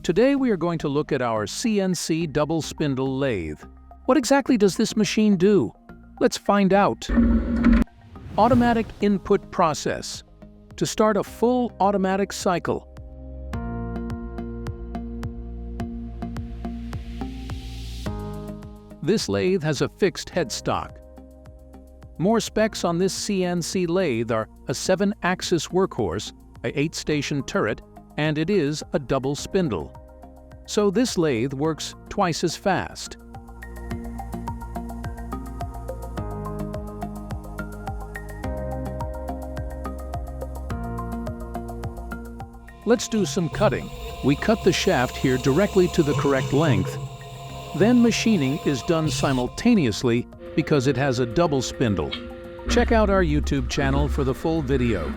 Today we are going to look at our CNC double spindle lathe. What exactly does this machine do? Let's find out. Automatic input process. To start a full automatic cycle. This lathe has a fixed headstock. More specs on this CNC lathe are a 7-axis workhorse, a 8-station turret, and it is a double spindle. So this lathe works twice as fast. Let's do some cutting. We cut the shaft here directly to the correct length. Then machining is done simultaneously because it has a double spindle. Check out our YouTube channel for the full video.